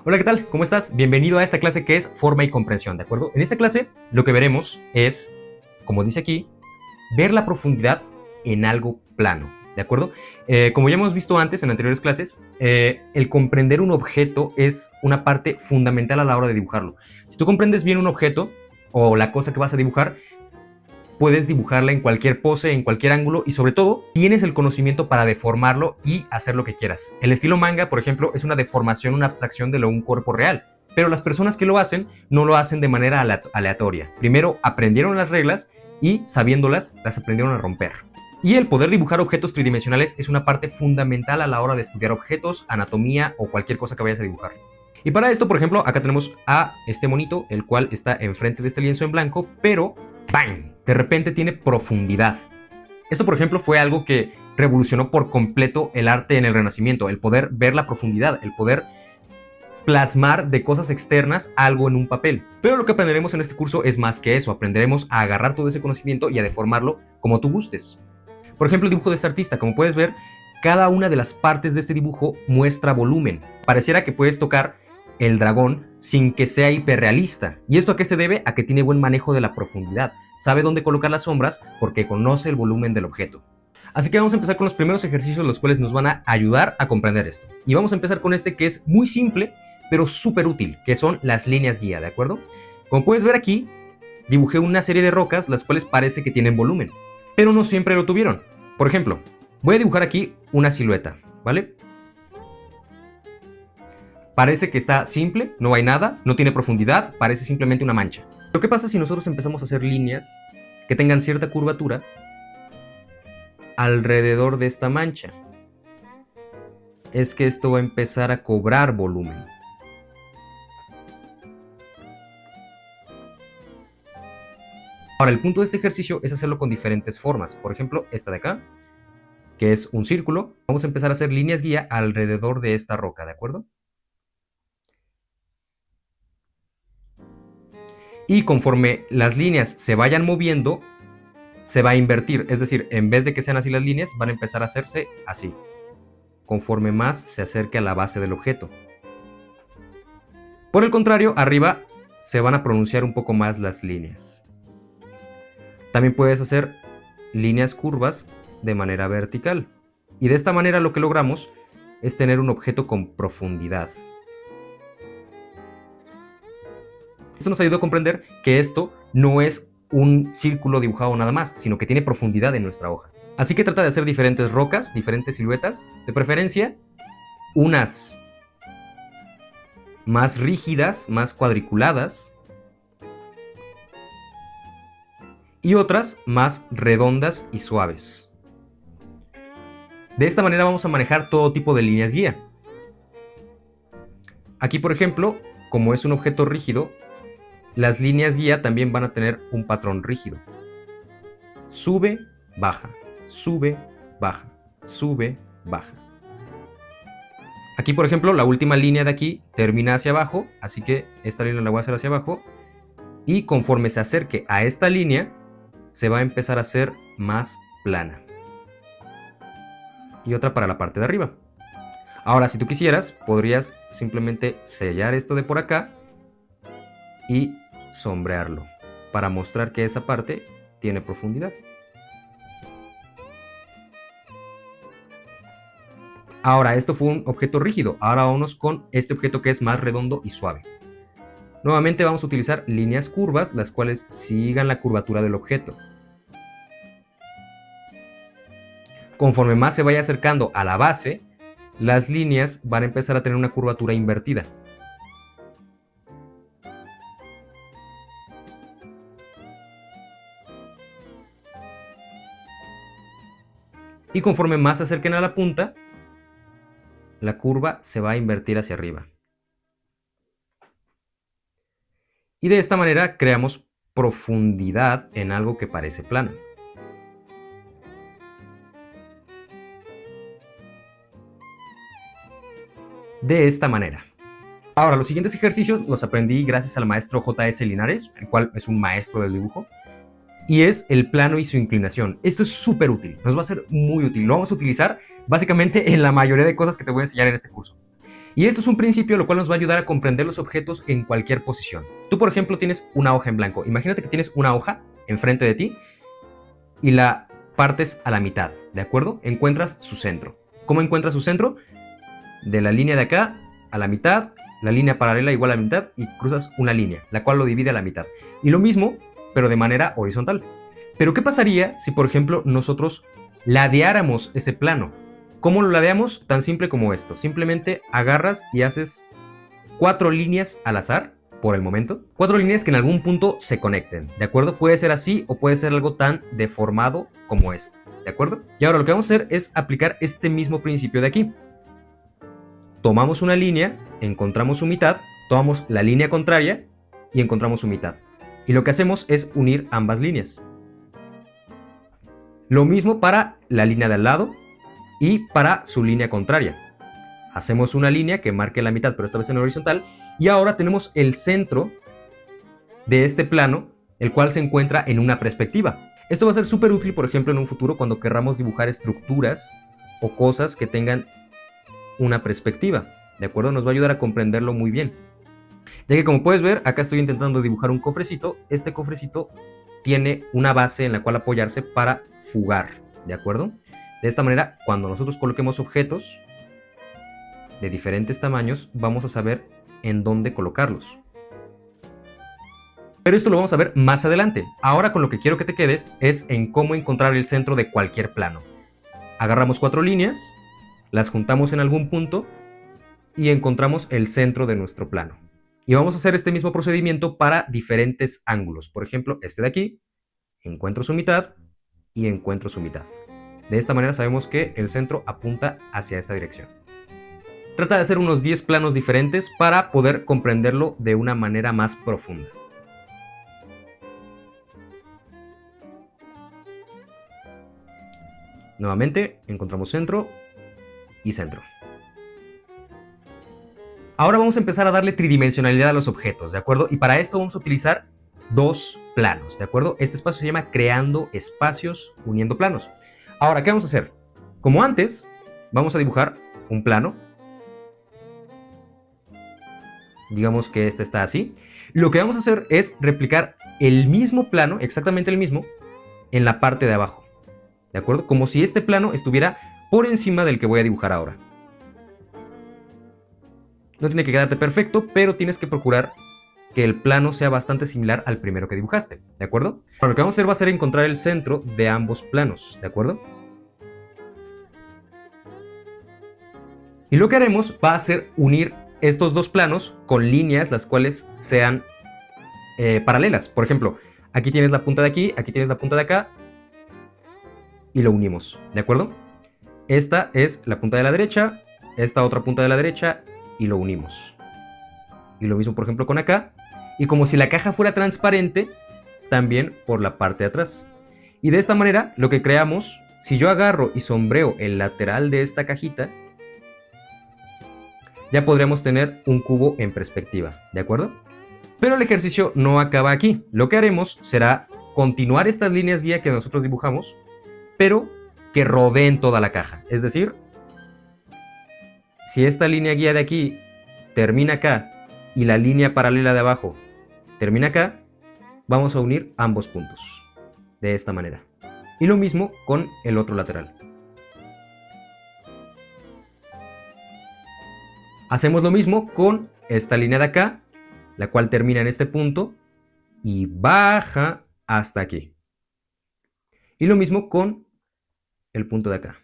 Hola, ¿qué tal? ¿Cómo estás? Bienvenido a esta clase que es Forma y Comprensión, ¿de acuerdo? En esta clase lo que veremos es, como dice aquí, ver la profundidad en algo plano, ¿de acuerdo? Como ya hemos visto antes en anteriores clases, el comprender un objeto es una parte fundamental a la hora de dibujarlo. Si tú comprendes bien un objeto o la cosa que vas a dibujar, puedes dibujarla en cualquier pose, en cualquier ángulo y sobre todo tienes el conocimiento para deformarlo y hacer lo que quieras. El estilo manga, por ejemplo, es una deformación, una abstracción de un cuerpo real. Pero las personas que lo hacen no lo hacen de manera aleatoria. Primero aprendieron las reglas y sabiéndolas las aprendieron a romper. Y el poder dibujar objetos tridimensionales es una parte fundamental a la hora de estudiar objetos, anatomía o cualquier cosa que vayas a dibujar. Y para esto, por ejemplo, acá tenemos a este monito, el cual está enfrente de este lienzo en blanco, pero ¡bang! De repente tiene profundidad. Esto, por ejemplo, fue algo que revolucionó por completo el arte en el Renacimiento, el poder ver la profundidad, el poder plasmar de cosas externas algo en un papel. Pero lo que aprenderemos en este curso es más que eso, aprenderemos a agarrar todo ese conocimiento y a deformarlo como tú gustes. Por ejemplo, el dibujo de este artista, como puedes ver, cada una de las partes de este dibujo muestra volumen. Pareciera que puedes tocar el dragón sin que sea hiperrealista. ¿Y esto a qué se debe? A que tiene buen manejo de la profundidad. Sabe dónde colocar las sombras porque conoce el volumen del objeto. Así que vamos a empezar con los primeros ejercicios, los cuales nos van a ayudar a comprender esto. Y vamos a empezar con este que es muy simple, pero súper útil, que son las líneas guía, ¿de acuerdo? Como puedes ver aquí, dibujé una serie de rocas, las cuales parece que tienen volumen, pero no siempre lo tuvieron. Por ejemplo, voy a dibujar aquí una silueta, ¿vale? Parece que está simple, no hay nada, no tiene profundidad, parece simplemente una mancha. Pero ¿qué pasa si nosotros empezamos a hacer líneas que tengan cierta curvatura alrededor de esta mancha? Es que esto va a empezar a cobrar volumen. Ahora, el punto de este ejercicio es hacerlo con diferentes formas. Por ejemplo, esta de acá, que es un círculo. Vamos a empezar a hacer líneas guía alrededor de esta roca, ¿de acuerdo? Y conforme las líneas se vayan moviendo, se va a invertir. Es decir, en vez de que sean así las líneas, van a empezar a hacerse así, conforme más se acerque a la base del objeto. Por el contrario, arriba se van a pronunciar un poco más las líneas. También puedes hacer líneas curvas de manera vertical. Y de esta manera lo que logramos es tener un objeto con profundidad. Esto nos ayuda a comprender que esto no es un círculo dibujado nada más, sino que tiene profundidad en nuestra hoja. Así que trata de hacer diferentes rocas, diferentes siluetas, de preferencia unas más rígidas, más cuadriculadas, y otras más redondas y suaves. De esta manera vamos a manejar todo tipo de líneas guía. Aquí, por ejemplo, como es un objeto rígido, las líneas guía también van a tener un patrón rígido. Sube, baja, sube, baja, sube, baja. Aquí, por ejemplo, la última línea de aquí termina hacia abajo, así que esta línea la voy a hacer hacia abajo. Y conforme se acerque a esta línea, se va a empezar a hacer más plana. Y otra para la parte de arriba. Ahora, si tú quisieras, podrías simplemente sellar esto de por acá y sombrearlo para mostrar que esa parte tiene profundidad. Ahora, esto fue un objeto rígido. Ahora vámonos con este objeto que es más redondo y suave. Nuevamente vamos a utilizar líneas curvas, las cuales sigan la curvatura del objeto. Conforme más se vaya acercando a la base, las líneas van a empezar a tener una curvatura invertida. Y conforme más se acerquen a la punta, la curva se va a invertir hacia arriba. Y de esta manera creamos profundidad en algo que parece plano. De esta manera. Ahora, los siguientes ejercicios los aprendí gracias al maestro J.S. Linares, el cual es un maestro del dibujo. Y es el plano y su inclinación. Esto es súper útil, nos va a ser muy útil. Lo vamos a utilizar básicamente en la mayoría de cosas que te voy a enseñar en este curso. Y esto es un principio lo cual nos va a ayudar a comprender los objetos en cualquier posición. Tú, por ejemplo, tienes una hoja en blanco. Imagínate que tienes una hoja enfrente de ti y la partes a la mitad, ¿de acuerdo? Encuentras su centro. ¿Cómo encuentras su centro? De la línea de acá a la mitad, la línea paralela igual a la mitad y cruzas una línea, la cual lo divide a la mitad. Y lo mismo, pero de manera horizontal. Pero ¿qué pasaría si, por ejemplo, nosotros ladeáramos ese plano? ¿Cómo lo ladeamos? Tan simple como esto. Simplemente agarras y haces 4 líneas al azar, por el momento. 4 líneas que en algún punto se conecten, ¿de acuerdo? Puede ser así o puede ser algo tan deformado como esto, ¿de acuerdo? Y ahora lo que vamos a hacer es aplicar este mismo principio de aquí. Tomamos una línea, encontramos su mitad, tomamos la línea contraria y encontramos su mitad. Y lo que hacemos es unir ambas líneas. Lo mismo para la línea de al lado y para su línea contraria. Hacemos una línea que marque la mitad, pero esta vez en horizontal. Y ahora tenemos el centro de este plano, el cual se encuentra en una perspectiva. Esto va a ser súper útil, por ejemplo, en un futuro cuando querramos dibujar estructuras o cosas que tengan una perspectiva, ¿de acuerdo? Nos va a ayudar a comprenderlo muy bien. Ya que como puedes ver, acá estoy intentando dibujar un cofrecito. Este cofrecito tiene una base en la cual apoyarse para fugar, ¿de acuerdo? De esta manera, cuando nosotros coloquemos objetos de diferentes tamaños, vamos a saber en dónde colocarlos. Pero esto lo vamos a ver más adelante. Ahora con lo que quiero que te quedes es en cómo encontrar el centro de cualquier plano. Agarramos 4 líneas, las juntamos en algún punto y encontramos el centro de nuestro plano. Y vamos a hacer este mismo procedimiento para diferentes ángulos. Por ejemplo, este de aquí, encuentro su mitad y encuentro su mitad. De esta manera sabemos que el centro apunta hacia esta dirección. Trata de hacer unos 10 planos diferentes para poder comprenderlo de una manera más profunda. Nuevamente, encontramos centro y centro. Ahora vamos a empezar a darle tridimensionalidad a los objetos, ¿de acuerdo? Y para esto vamos a utilizar 2 planos, ¿de acuerdo? Este espacio se llama creando espacios uniendo planos. Ahora, ¿qué vamos a hacer? Como antes, vamos a dibujar un plano. Digamos que este está así. Lo que vamos a hacer es replicar el mismo plano, exactamente el mismo, en la parte de abajo. ¿De acuerdo? Como si este plano estuviera por encima del que voy a dibujar ahora. No tiene que quedarte perfecto, pero tienes que procurar que el plano sea bastante similar al primero que dibujaste, ¿de acuerdo? Ahora, lo que vamos a hacer va a ser encontrar el centro de ambos planos, ¿de acuerdo? Y lo que haremos va a ser unir estos 2 planos con líneas las cuales sean paralelas. Por ejemplo, aquí tienes la punta de aquí, aquí tienes la punta de acá, y lo unimos, ¿de acuerdo? Esta es la punta de la derecha, esta otra punta de la derecha, y lo unimos. Y lo mismo, por ejemplo, con acá. Y como si la caja fuera transparente, también por la parte de atrás. Y de esta manera, lo que creamos, si yo agarro y sombreo el lateral de esta cajita, ya podríamos tener un cubo en perspectiva, ¿de acuerdo? Pero el ejercicio no acaba aquí. Lo que haremos será continuar estas líneas guía que nosotros dibujamos, pero que rodeen toda la caja. Es decir, si esta línea guía de aquí termina acá y la línea paralela de abajo termina acá, vamos a unir ambos puntos de esta manera. Y lo mismo con el otro lateral. Hacemos lo mismo con esta línea de acá, la cual termina en este punto y baja hasta aquí. Y lo mismo con el punto de acá.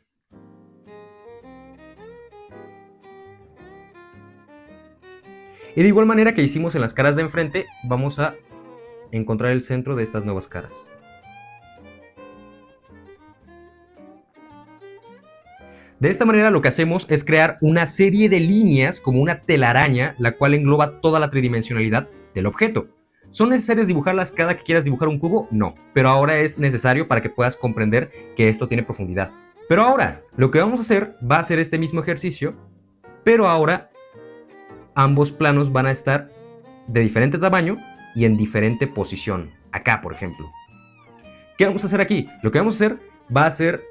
Y de igual manera que hicimos en las caras de enfrente, vamos a encontrar el centro de estas nuevas caras. De esta manera lo que hacemos es crear una serie de líneas como una telaraña, la cual engloba toda la tridimensionalidad del objeto. ¿Son necesarias dibujarlas cada que quieras dibujar un cubo? No, pero ahora es necesario para que puedas comprender que esto tiene profundidad. Pero ahora, lo que vamos a hacer va a ser este mismo ejercicio, pero ahora ambos planos van a estar de diferente tamaño y en diferente posición. Acá, por ejemplo. ¿Qué vamos a hacer aquí? Lo que vamos a hacer va a ser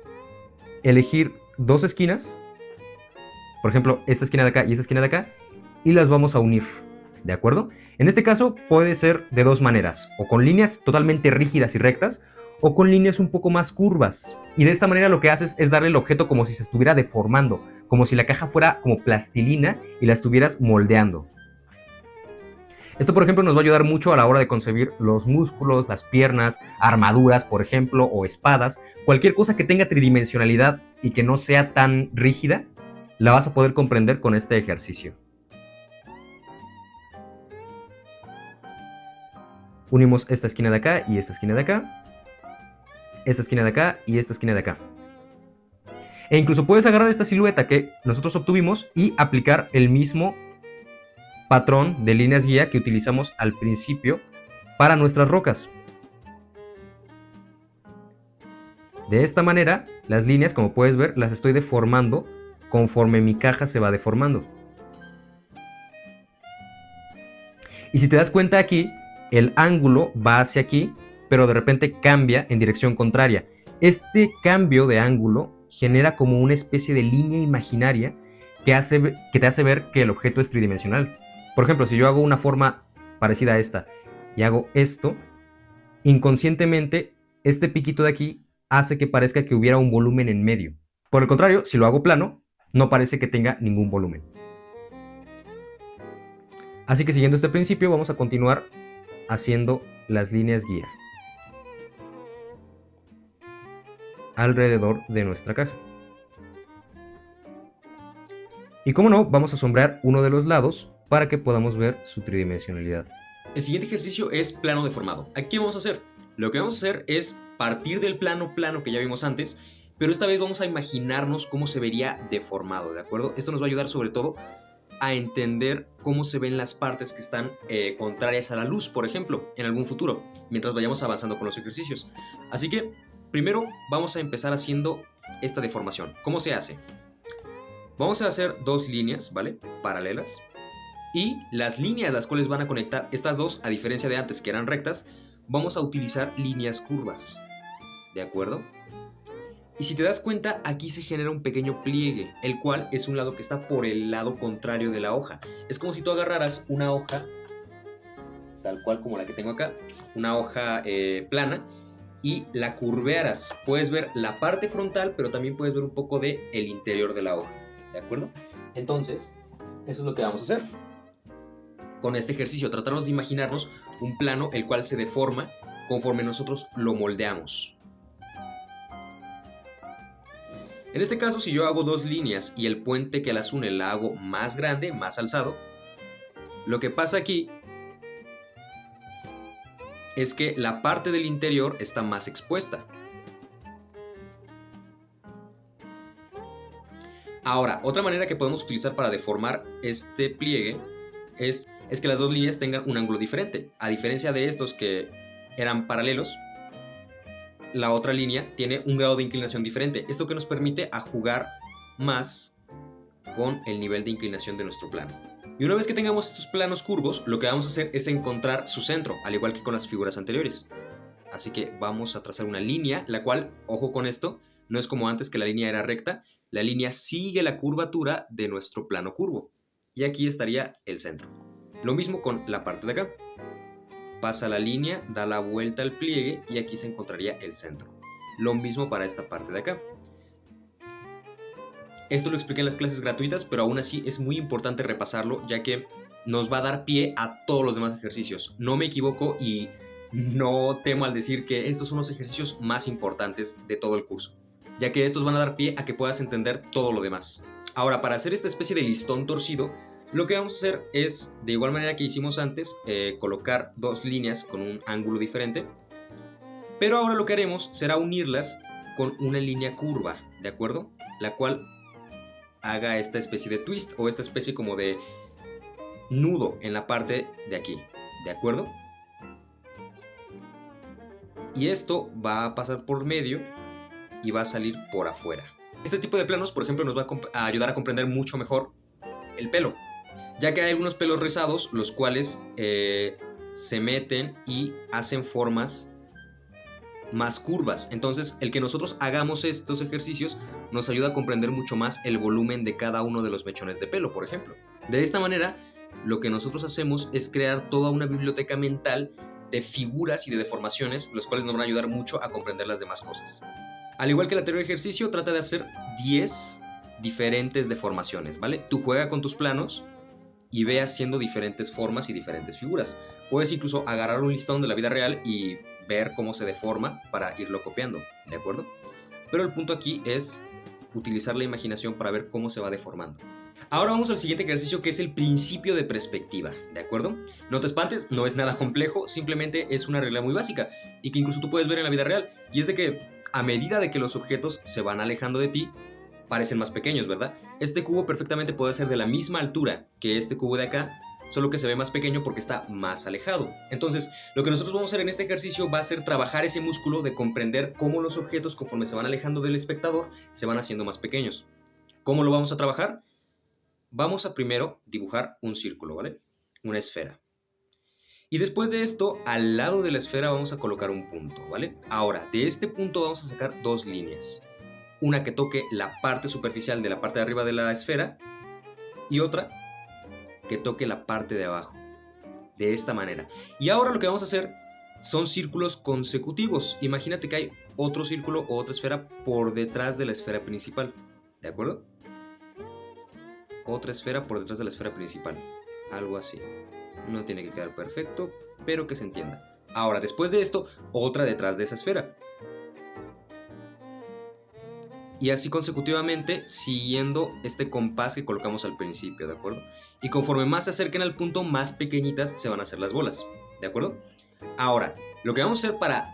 elegir 2 esquinas por ejemplo, esta esquina de acá y esta esquina de acá, y las vamos a unir, ¿de acuerdo? En este caso puede ser de dos maneras, o con líneas totalmente rígidas y rectas, o con líneas un poco más curvas. Y de esta manera lo que haces es darle el objeto como si se estuviera deformando, como si la caja fuera como plastilina y la estuvieras moldeando. Esto, por ejemplo, nos va a ayudar mucho a la hora de concebir los músculos, las piernas, armaduras, por ejemplo, o espadas. Cualquier cosa que tenga tridimensionalidad y que no sea tan rígida, la vas a poder comprender con este ejercicio. Unimos esta esquina de acá y esta esquina de acá. Esta esquina de acá y esta esquina de acá. E incluso puedes agarrar esta silueta que nosotros obtuvimos y aplicar el mismo patrón de líneas guía que utilizamos al principio para nuestras rocas. De esta manera, las líneas, como puedes ver, las estoy deformando conforme mi caja se va deformando. Y si te das cuenta aquí, el ángulo va hacia aquí, pero de repente cambia en dirección contraria. Este cambio de ángulo genera como una especie de línea imaginaria que te hace ver que el objeto es tridimensional. Por ejemplo, si yo hago una forma parecida a esta y hago esto, inconscientemente este piquito de aquí hace que parezca que hubiera un volumen en medio. Por el contrario, si lo hago plano, no parece que tenga ningún volumen. Así que siguiendo este principio vamos a continuar haciendo las líneas guía alrededor de nuestra caja. Y como no, vamos a sombrear uno de los lados para que podamos ver su tridimensionalidad. El siguiente ejercicio es plano deformado. Aquí, ¿qué vamos a hacer? Lo que vamos a hacer es partir del plano que ya vimos antes, pero esta vez vamos a imaginarnos cómo se vería deformado, ¿de acuerdo? Esto nos va a ayudar sobre todo a entender cómo se ven las partes que están contrarias a la luz, por ejemplo, en algún futuro, mientras vayamos avanzando con los ejercicios. Así que, primero vamos a empezar haciendo esta deformación. ¿Cómo se hace? Vamos a hacer dos líneas, ¿vale? Paralelas. Y las líneas las cuales van a conectar estas dos, a diferencia de antes que eran rectas, vamos a utilizar líneas curvas, ¿de acuerdo? Y si te das cuenta, aquí se genera un pequeño pliegue, el cual es un lado que está por el lado contrario de la hoja. Es como si tú agarraras una hoja, tal cual como la que tengo acá, una hoja plana, y la curvearas. Puedes ver la parte frontal, pero también puedes ver un poco del interior de la hoja, ¿de acuerdo? Entonces, eso es lo que vamos a hacer. Con este ejercicio tratamos de imaginarnos un plano el cual se deforma conforme nosotros lo moldeamos. En este caso, si yo hago dos líneas y el puente que las une la hago más grande, más alzado, lo que pasa aquí es que la parte del interior está más expuesta. Ahora, otra manera que podemos utilizar para deformar este pliegue es que las dos líneas tengan un ángulo diferente. A diferencia de estos que eran paralelos, la otra línea tiene un grado de inclinación diferente. Esto que nos permite a jugar más con el nivel de inclinación de nuestro plano. Y una vez que tengamos estos planos curvos, lo que vamos a hacer es encontrar su centro, al igual que con las figuras anteriores. Así que vamos a trazar una línea, la cual, ojo con esto, no es como antes que la línea era recta. La línea sigue la curvatura de nuestro plano curvo. Y aquí estaría el centro. Lo mismo con la parte de acá. Pasa la línea, da la vuelta al pliegue y aquí se encontraría el centro. Lo mismo para esta parte de acá. Esto lo expliqué en las clases gratuitas, pero aún así es muy importante repasarlo, ya que nos va a dar pie a todos los demás ejercicios. No me equivoco y no temo al decir que estos son los ejercicios más importantes de todo el curso, ya que estos van a dar pie a que puedas entender todo lo demás. Ahora, para hacer esta especie de listón torcido, lo que vamos a hacer es, de igual manera que hicimos antes, colocar dos líneas con un ángulo diferente, pero ahora lo que haremos será unirlas con una línea curva, ¿de acuerdo? La cual haga esta especie de twist o esta especie como de nudo en la parte de aquí, ¿de acuerdo? Y esto va a pasar por medio y va a salir por afuera. Este tipo de planos, por ejemplo, nos va a ayudar a comprender mucho mejor el pelo, ya que hay algunos pelos rizados los cuales se meten y hacen formas más curvas. Entonces, el que nosotros hagamos estos ejercicios nos ayuda a comprender mucho más el volumen de cada uno de los mechones de pelo, por ejemplo. De esta manera, lo que nosotros hacemos es crear toda una biblioteca mental de figuras y de deformaciones, los cuales nos van a ayudar mucho a comprender las demás cosas. Al igual que el anterior ejercicio, trata de hacer 10 diferentes deformaciones, ¿vale? Tú juega con tus planos y ve haciendo diferentes formas y diferentes figuras. Puedes incluso agarrar un listón de la vida real y ver cómo se deforma para irlo copiando, ¿de acuerdo? Pero el punto aquí es utilizar la imaginación para ver cómo se va deformando. Ahora vamos al siguiente ejercicio, que es el principio de perspectiva, ¿de acuerdo? No te espantes, no es nada complejo, simplemente es una regla muy básica y que incluso tú puedes ver en la vida real, y es de que a medida de que los objetos se van alejando de ti, parecen más pequeños, ¿verdad? Este cubo perfectamente puede ser de la misma altura que este cubo de acá, solo que se ve más pequeño porque está más alejado. Entonces, lo que nosotros vamos a hacer en este ejercicio va a ser trabajar ese músculo de comprender cómo los objetos, conforme se van alejando del espectador, se van haciendo más pequeños. ¿Cómo lo vamos a trabajar? Vamos a primero dibujar un círculo, ¿vale? Una esfera. Y después de esto, al lado de la esfera vamos a colocar un punto, ¿vale? Ahora, de este punto vamos a sacar dos líneas. Una que toque la parte superficial de la parte de arriba de la esfera y otra que toque la parte de abajo. De esta manera. Y ahora lo que vamos a hacer son círculos consecutivos. Imagínate que hay otro círculo o otra esfera por detrás de la esfera principal. ¿De acuerdo? Otra esfera por detrás de la esfera principal. Algo así. No tiene que quedar perfecto, pero que se entienda. Ahora, después de esto, otra detrás de esa esfera. Y así consecutivamente, siguiendo este compás que colocamos al principio, ¿de acuerdo? Y conforme más se acerquen al punto, más pequeñitas se van a hacer las bolas, ¿de acuerdo? Ahora, lo que vamos a hacer para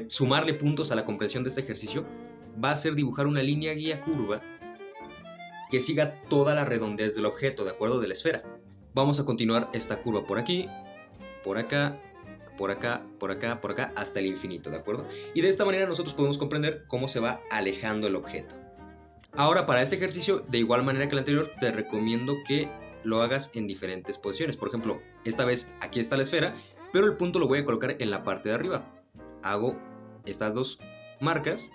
sumarle puntos a la comprensión de este ejercicio va a ser dibujar una línea guía curva que siga toda la redondez del objeto, ¿de acuerdo? De la esfera. Vamos a continuar esta curva por aquí, por acá, por acá, por acá, por acá, hasta el infinito, ¿de acuerdo? Y de esta manera nosotros podemos comprender cómo se va alejando el objeto. Ahora, para este ejercicio, de igual manera que el anterior, te recomiendo que lo hagas en diferentes posiciones. Por ejemplo, esta vez aquí está la esfera, pero el punto lo voy a colocar en la parte de arriba. Hago estas dos marcas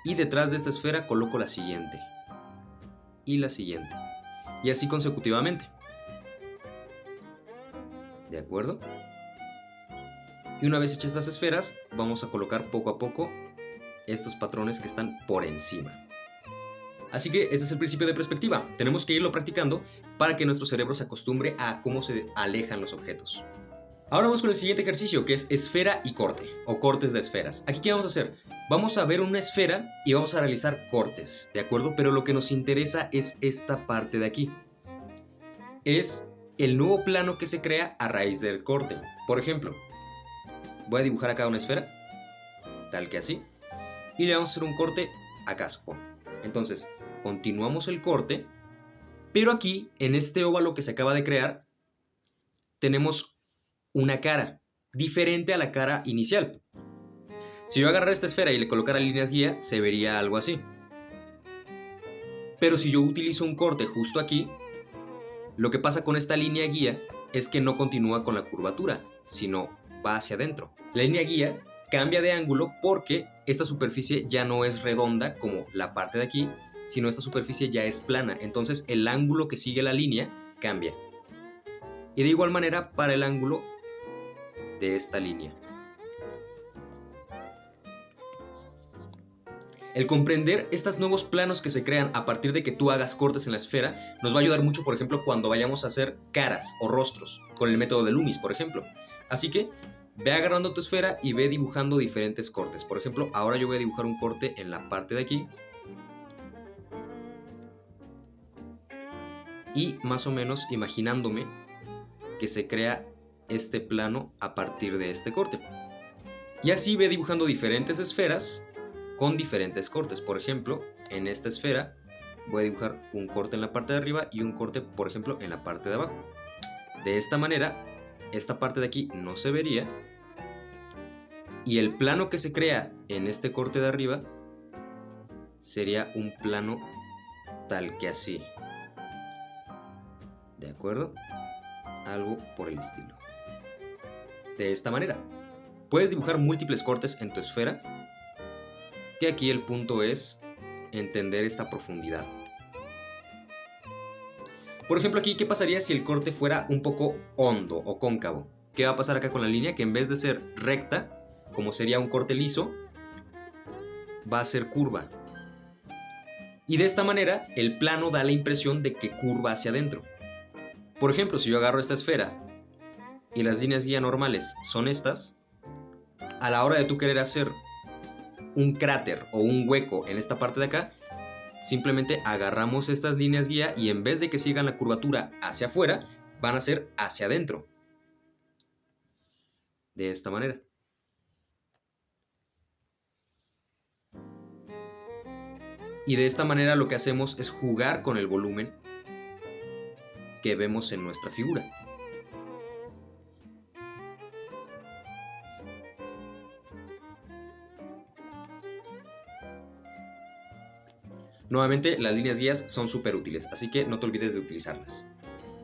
y detrás de esta esfera coloco la siguiente y la siguiente, y así consecutivamente. ¿De acuerdo? Y una vez hechas estas esferas, vamos a colocar poco a poco estos patrones que están por encima. Así que este es el principio de perspectiva. Tenemos que irlo practicando para que nuestro cerebro se acostumbre a cómo se alejan los objetos. Ahora vamos con el siguiente ejercicio, que es esfera y corte, o cortes de esferas. Aquí, ¿qué vamos a hacer? Vamos a ver una esfera y vamos a realizar cortes, ¿de acuerdo? Pero lo que nos interesa es esta parte de aquí. Es el nuevo plano que se crea a raíz del corte. Por ejemplo, voy a dibujar acá una esfera, tal que así, y le vamos a hacer un corte acá, supongo. Entonces, continuamos el corte, pero aquí, en este óvalo que se acaba de crear, tenemos una cara, diferente a la cara inicial. Si yo agarrara esta esfera y le colocara líneas guía, se vería algo así. Pero si yo utilizo un corte justo aquí, lo que pasa con esta línea guía es que no continúa con la curvatura, sino va hacia adentro. La línea guía cambia de ángulo porque esta superficie ya no es redonda como la parte de aquí, sino esta superficie ya es plana. Entonces el ángulo que sigue la línea cambia. Y de igual manera para el ángulo de esta línea. El comprender estos nuevos planos que se crean a partir de que tú hagas cortes en la esfera nos va a ayudar mucho, por ejemplo, cuando vayamos a hacer caras o rostros, con el método de Loomis, por ejemplo. Así que ve agarrando tu esfera y ve dibujando diferentes cortes. Por ejemplo, ahora yo voy a dibujar un corte en la parte de aquí. Y más o menos imaginándome que se crea este plano a partir de este corte. Y así ve dibujando diferentes esferas con diferentes cortes. Por ejemplo, en esta esfera voy a dibujar un corte en la parte de arriba y un corte, por ejemplo, en la parte de abajo. De esta manera, esta parte de aquí no se vería. Y el plano que se crea en este corte de arriba sería un plano tal que así. ¿De acuerdo? Algo por el estilo. De esta manera. Puedes dibujar múltiples cortes en tu esfera, que aquí el punto es entender esta profundidad. Por ejemplo aquí, ¿qué pasaría si el corte fuera un poco hondo o cóncavo? ¿Qué va a pasar acá con la línea? Que en vez de ser recta, como sería un corte liso, va a ser curva. Y de esta manera, el plano da la impresión de que curva hacia adentro. Por ejemplo, si yo agarro esta esfera y las líneas guía normales son estas, a la hora de tú querer hacer un cráter o un hueco en esta parte de acá, simplemente agarramos estas líneas guía y en vez de que sigan la curvatura hacia afuera, van a ser hacia adentro. De esta manera. Y de esta manera lo que hacemos es jugar con el volumen que vemos en nuestra figura. Nuevamente, las líneas guías son súper útiles, así que no te olvides de utilizarlas.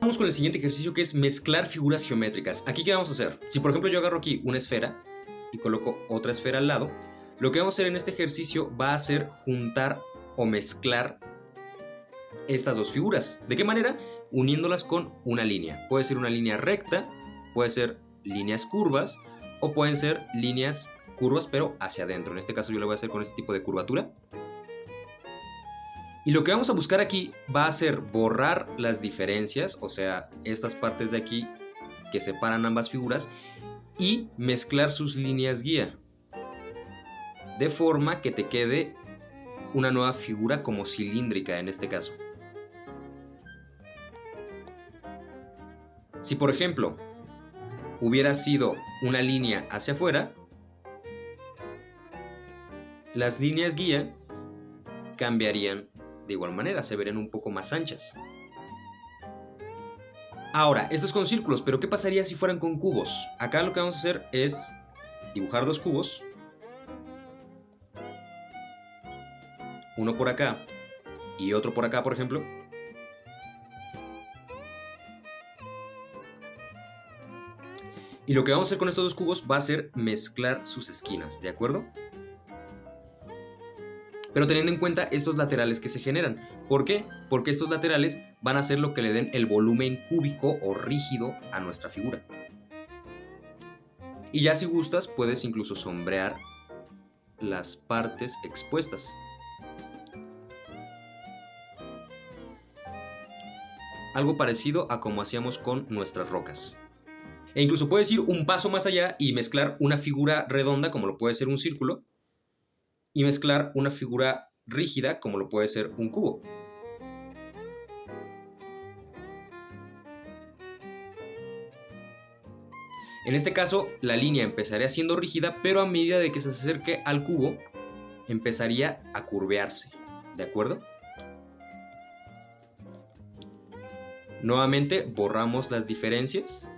Vamos con el siguiente ejercicio, que es mezclar figuras geométricas. Aquí, ¿qué vamos a hacer? Si por ejemplo yo agarro aquí una esfera y coloco otra esfera al lado, lo que vamos a hacer en este ejercicio va a ser juntar o mezclar estas dos figuras. ¿De qué manera? Uniéndolas con una línea. Puede ser una línea recta, puede ser líneas curvas o pueden ser líneas curvas pero hacia adentro. En este caso yo lo voy a hacer con este tipo de curvatura. Y lo que vamos a buscar aquí va a ser borrar las diferencias, o sea, estas partes de aquí que separan ambas figuras, y mezclar sus líneas guía, de forma que te quede una nueva figura como cilíndrica en este caso. Si por ejemplo hubiera sido una línea hacia afuera, las líneas guía cambiarían de igual manera, se verían un poco más anchas. Ahora, esto es con círculos, pero ¿qué pasaría si fueran con cubos? Acá lo que vamos a hacer es dibujar dos cubos, uno por acá y otro por acá, por ejemplo. Y lo que vamos a hacer con estos dos cubos va a ser mezclar sus esquinas, ¿de acuerdo? Pero teniendo en cuenta estos laterales que se generan. ¿Por qué? Porque estos laterales van a ser lo que le den el volumen cúbico o rígido a nuestra figura. Y ya si gustas, puedes incluso sombrear las partes expuestas. Algo parecido a como hacíamos con nuestras rocas. E incluso puedes ir un paso más allá y mezclar una figura redonda, como lo puede ser un círculo, y mezclar una figura rígida como lo puede ser un cubo. En este caso, la línea empezaría siendo rígida, pero a medida de que se acerque al cubo, empezaría a curvearse, ¿de acuerdo? Nuevamente borramos las diferencias.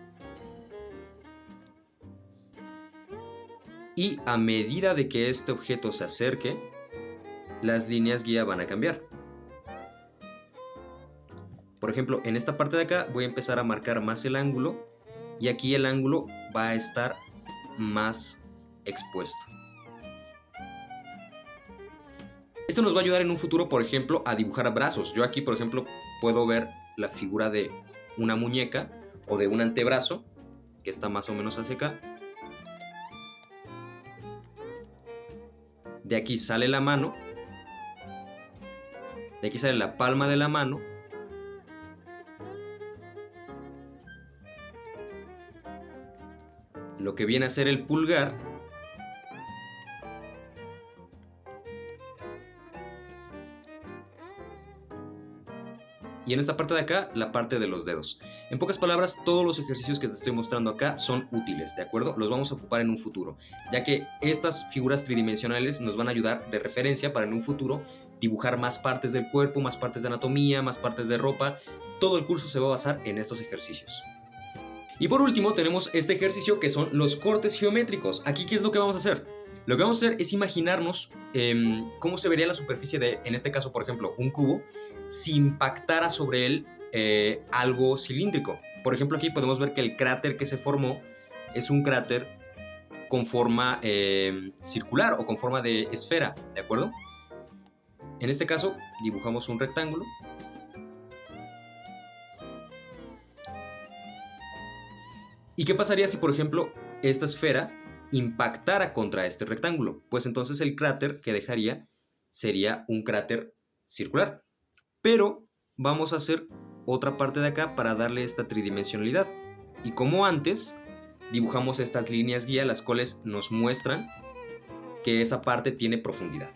Y a medida de que este objeto se acerque, las líneas guía van a cambiar. Por ejemplo, en esta parte de acá voy a empezar a marcar más el ángulo y aquí el ángulo va a estar más expuesto. Esto nos va a ayudar en un futuro, por ejemplo, a dibujar brazos. Yo aquí, por ejemplo, puedo ver la figura de una muñeca o de un antebrazo, que está más o menos hacia acá. De aquí sale la mano, de aquí sale la palma de la mano, lo que viene a ser el pulgar, y en esta parte de acá, la parte de los dedos. En pocas palabras, todos los ejercicios que te estoy mostrando acá son útiles, ¿de acuerdo? Los vamos a ocupar en un futuro, ya que estas figuras tridimensionales nos van a ayudar de referencia para en un futuro dibujar más partes del cuerpo, más partes de anatomía, más partes de ropa. Todo el curso se va a basar en estos ejercicios. Y por último tenemos este ejercicio que son los cortes geométricos. Aquí, ¿qué es lo que vamos a hacer? Lo que vamos a hacer es imaginarnos cómo se vería la superficie de, en este caso, por ejemplo, un cubo, si impactara sobre él algo cilíndrico. Por ejemplo, aquí podemos ver que el cráter que se formó es un cráter con forma circular o con forma de esfera, ¿de acuerdo? En este caso, dibujamos un rectángulo. ¿Y qué pasaría si, por ejemplo, esta esfera impactara contra este rectángulo? Pues entonces el cráter que dejaría sería un cráter circular. Pero vamos a hacer otra parte de acá para darle esta tridimensionalidad. Y como antes, dibujamos estas líneas guía, las cuales nos muestran que esa parte tiene profundidad.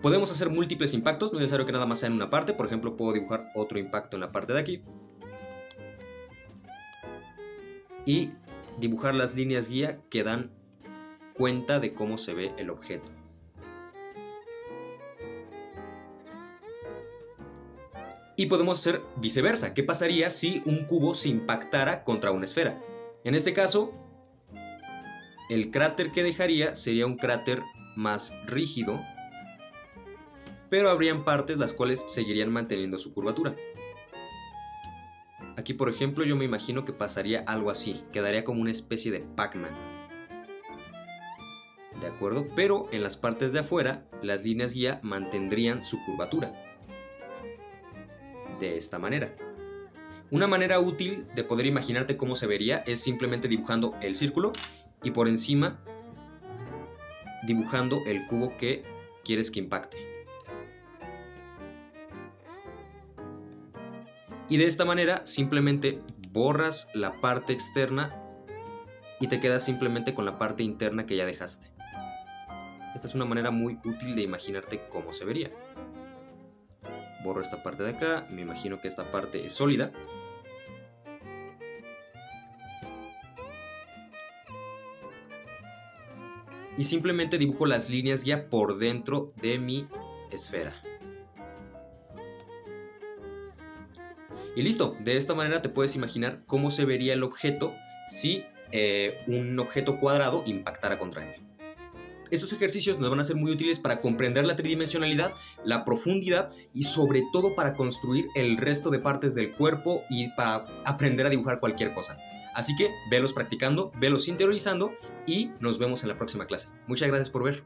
Podemos hacer múltiples impactos, no es necesario que nada más sea en una parte. Por ejemplo, puedo dibujar otro impacto en la parte de aquí. Y dibujar las líneas guía que dan cuenta de cómo se ve el objeto. Y podemos hacer viceversa. ¿Qué pasaría si un cubo se impactara contra una esfera? En este caso, el cráter que dejaría sería un cráter más rígido, pero habrían partes las cuales seguirían manteniendo su curvatura. Aquí, por ejemplo, yo me imagino que pasaría algo así. Quedaría como una especie de Pac-Man. ¿De acuerdo? Pero en las partes de afuera, las líneas guía mantendrían su curvatura. De esta manera. Una manera útil de poder imaginarte cómo se vería es simplemente dibujando el círculo y por encima dibujando el cubo que quieres que impacte. Y de esta manera simplemente borras la parte externa y te quedas simplemente con la parte interna que ya dejaste. Esta es una manera muy útil de imaginarte cómo se vería. Borro esta parte de acá, me imagino que esta parte es sólida. Y simplemente dibujo las líneas guía por dentro de mi esfera. Y listo, de esta manera te puedes imaginar cómo se vería el objeto si un objeto cuadrado impactara contra él. Estos ejercicios nos van a ser muy útiles para comprender la tridimensionalidad, la profundidad y sobre todo para construir el resto de partes del cuerpo y para aprender a dibujar cualquier cosa. Así que velos practicando, velos interiorizando y nos vemos en la próxima clase. Muchas gracias por ver.